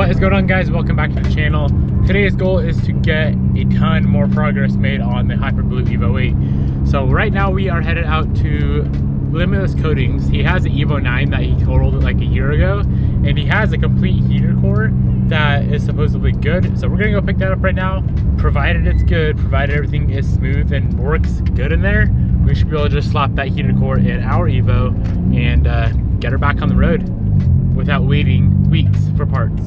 What is going on, guys? Welcome back to the channel. Today's goal is to get a ton more progress made on the Hyper Blue Evo 8. So right now we are headed out to Limitless Coatings. He has an Evo 9 that he totaled like a year ago, and he has a complete heater core that is supposedly good. So we're gonna go pick that up right now. Provided it's good, provided everything is smooth and works good in there, we should be able to just slap that heater core in our Evo and get her back on the road without waiting weeks for parts.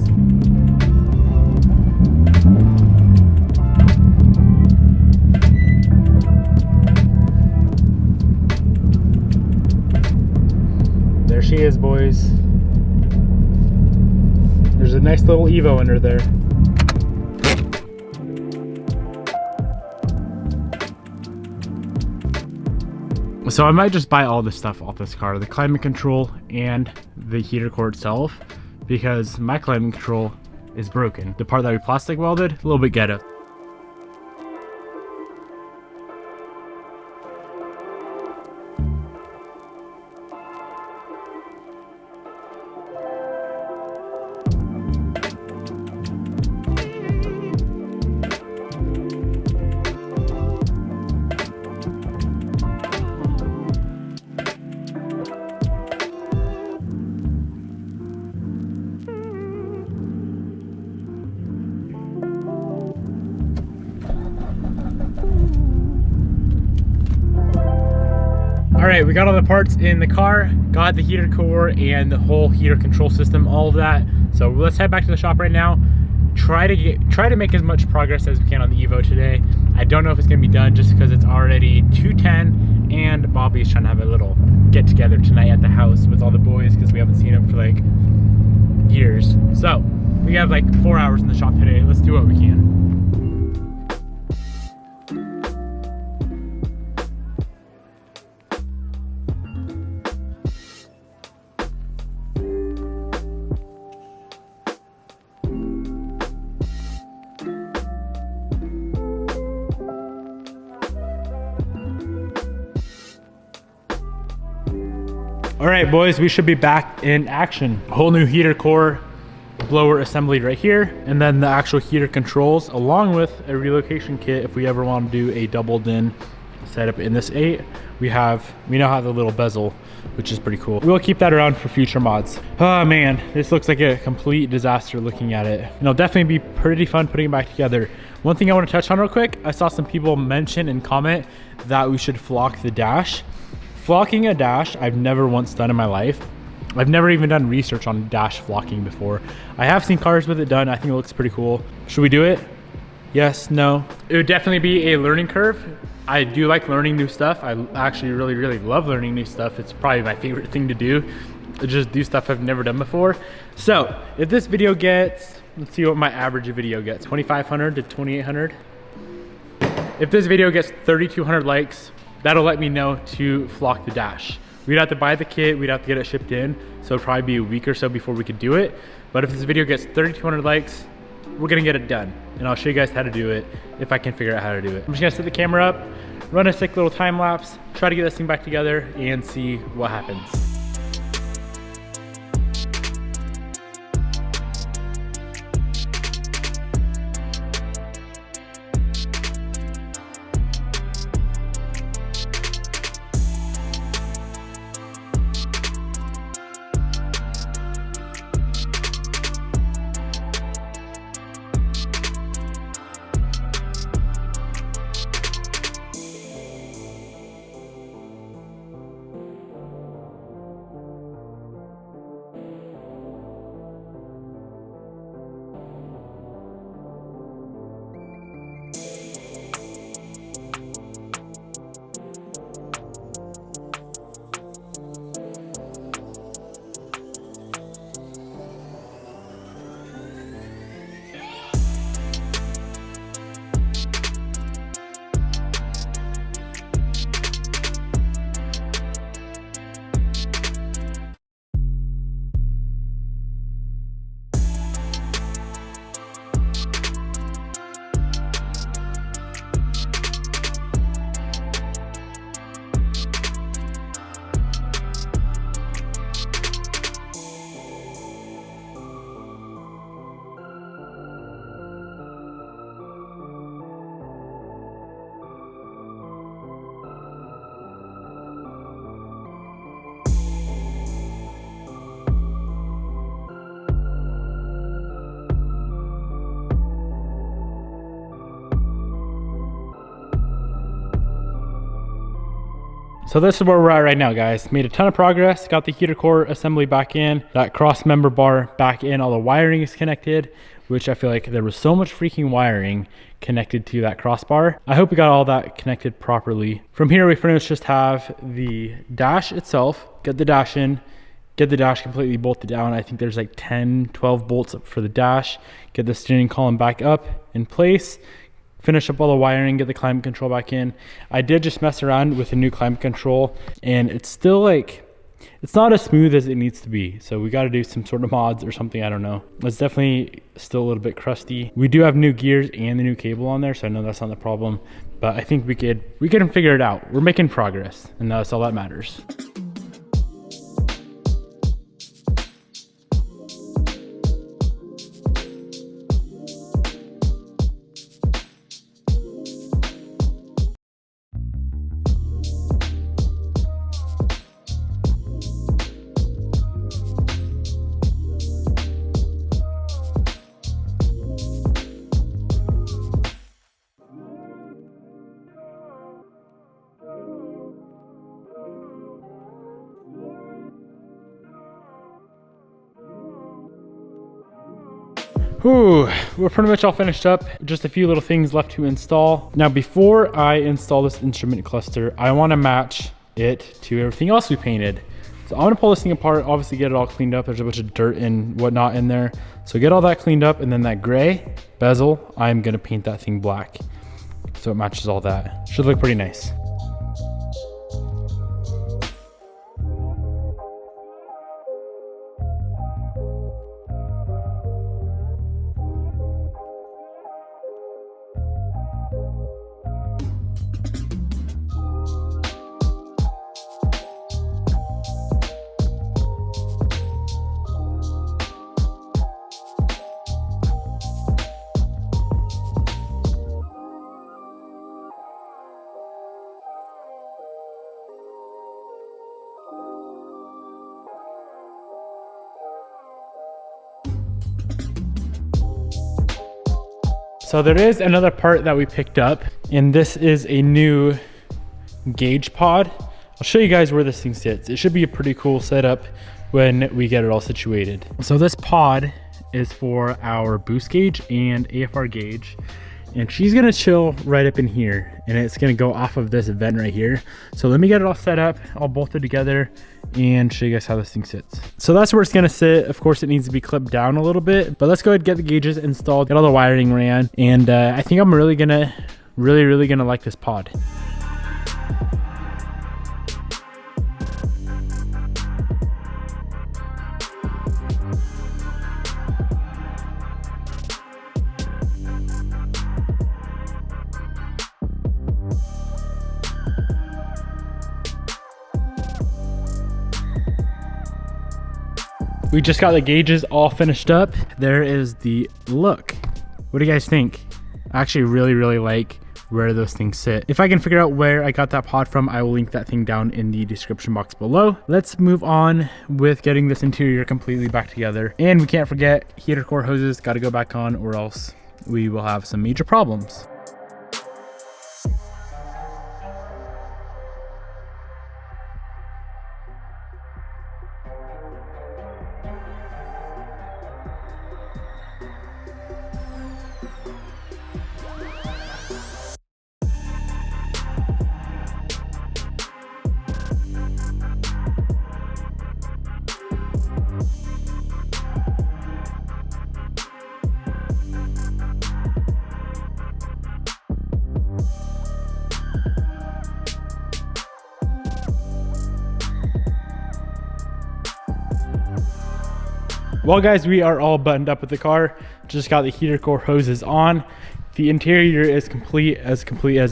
There she is, boys. There's a nice little Evo under there. So I might just buy all this stuff off this car, the climate control and the heater core itself, because my climate control is broken. The part that we plastic welded, a little bit ghetto. All right, we got all the parts in the car, got the heater core and the whole heater control system, all of that. So let's head back to the shop right now. Try to make as much progress as we can on the Evo today. I don't know if it's gonna be done just because it's already 2:10 and Bobby's trying to have a little get together tonight at the house with all the boys because we haven't seen him for like years. So we have like 4 hours in the shop today. Let's do what we can. All right, boys, we should be back in action. A whole new heater core, blower assembly right here, and then the actual heater controls, along with a relocation kit if we ever want to do a double din setup in this 8. We now have the little bezel, which is pretty cool. We'll keep that around for future mods. Oh man, this looks like a complete disaster looking at it. And it'll definitely be pretty fun putting it back together. One thing I want to touch on real quick, I saw some people mention and comment that we should flock the dash. Flocking a dash, I've never once done in my life. I've never even done research on dash flocking before. I have seen cars with it done. I think it looks pretty cool. Should we do it? Yes, no. It would definitely be a learning curve. I do like learning new stuff. I actually really love learning new stuff. It's probably my favorite thing to do. Just do stuff I've never done before. So if this video gets, let's see what my average video gets, 2,500 to 2,800. If this video gets 3,200 likes, that'll let me know to flock the dash. We'd have to buy the kit, we'd have to get it shipped in, so it'd probably be a week or so before we could do it. But if this video gets 3,200 likes, we're gonna get it done. And I'll show you guys how to do it if I can figure out how to do it. I'm just gonna set the camera up, run a sick little time lapse, try to get this thing back together and see what happens. So this is where we're at right now, guys. Made a ton of progress, got the heater core assembly back in, that cross member bar back in, all the wiring is connected, which I feel like there was so much freaking wiring connected to that crossbar. I hope we got all that connected properly. From here, we pretty much just have the dash itself, get the dash in, get the dash completely bolted down. I think there's like 10, 12 bolts for the dash, get the steering column back up in place, finish up all the wiring, get the climate control back in. I did just mess around with the new climate control and it's still like, it's not as smooth as it needs to be. So we got to do some sort of mods or something. I don't know. It's definitely still a little bit crusty. We do have new gears and the new cable on there. So I know that's not the problem, but I think we can figure it out. We're making progress and that's all that matters. Whew, we're pretty much all finished up. Just a few little things left to install. Now, before I install this instrument cluster, I want to match it to everything else we painted. So I'm gonna pull this thing apart, obviously get it all cleaned up. There's a bunch of dirt and whatnot in there. So get all that cleaned up, and then that gray bezel, I'm gonna paint that thing black so it matches all that. Should look pretty nice. So there is another part that we picked up, and this is a new gauge pod. I'll show you guys where this thing sits. It should be a pretty cool setup when we get it all situated. So this pod is for our boost gauge and AFR gauge, and she's gonna chill right up in here, and it's gonna go off of this vent right here. So let me get it all set up, all bolted together, and show you guys how this thing sits. So that's where it's gonna sit. Of course, it needs to be clipped down a little bit, but let's go ahead and get the gauges installed, get all the wiring ran, and I think I'm really gonna like this pod. We just got the gauges all finished up. There is the look. What do you guys think? I actually really like where those things sit. If I can figure out where I got that pod from, I will link that thing down in the description box below. Let's move on with getting this interior completely back together. And we can't forget heater core hoses got to go back on, or else we will have some major problems. Well guys, we are all buttoned up with the car. Just got the heater core hoses on. The interior is complete as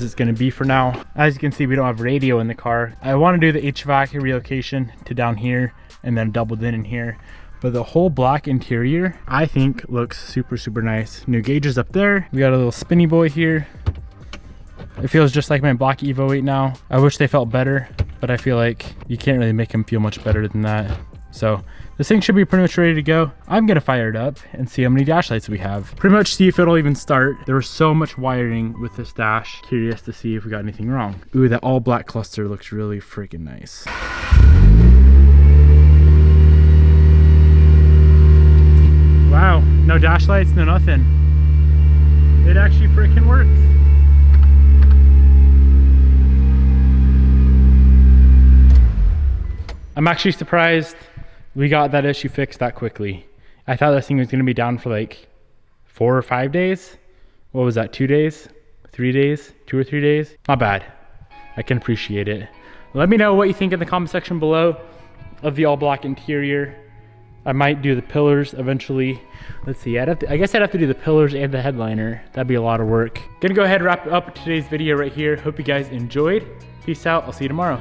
it's gonna be for now. As you can see, we don't have radio in the car. I wanna do the HVAC relocation to down here and then doubled in here. But the whole black interior, I think looks super nice. New gauges up there. We got a little spinny boy here. It feels just like my black Evo 8 now. I wish they felt better, but I feel like you can't really make them feel much better than that. So this thing should be pretty much ready to go. I'm gonna fire it up and see how many dash lights we have. Pretty much see if it'll even start. There was so much wiring with this dash. Curious to see if we got anything wrong. Ooh, that all black cluster looks really freaking nice. Wow, no dash lights, no nothing. It actually freaking works. I'm actually surprised we got that issue fixed that quickly. I thought this thing was gonna be down for like 4 or 5 days. What was that, 2 days? 3 days? 2 or 3 days? Not bad. I can appreciate it. Let me know what you think in the comment section below of the all black interior. I might do the pillars eventually. Let's see, I guess I'd have to do the pillars and the headliner. That'd be a lot of work. Gonna go ahead and wrap up today's video right here. Hope you guys enjoyed. Peace out, I'll see you tomorrow.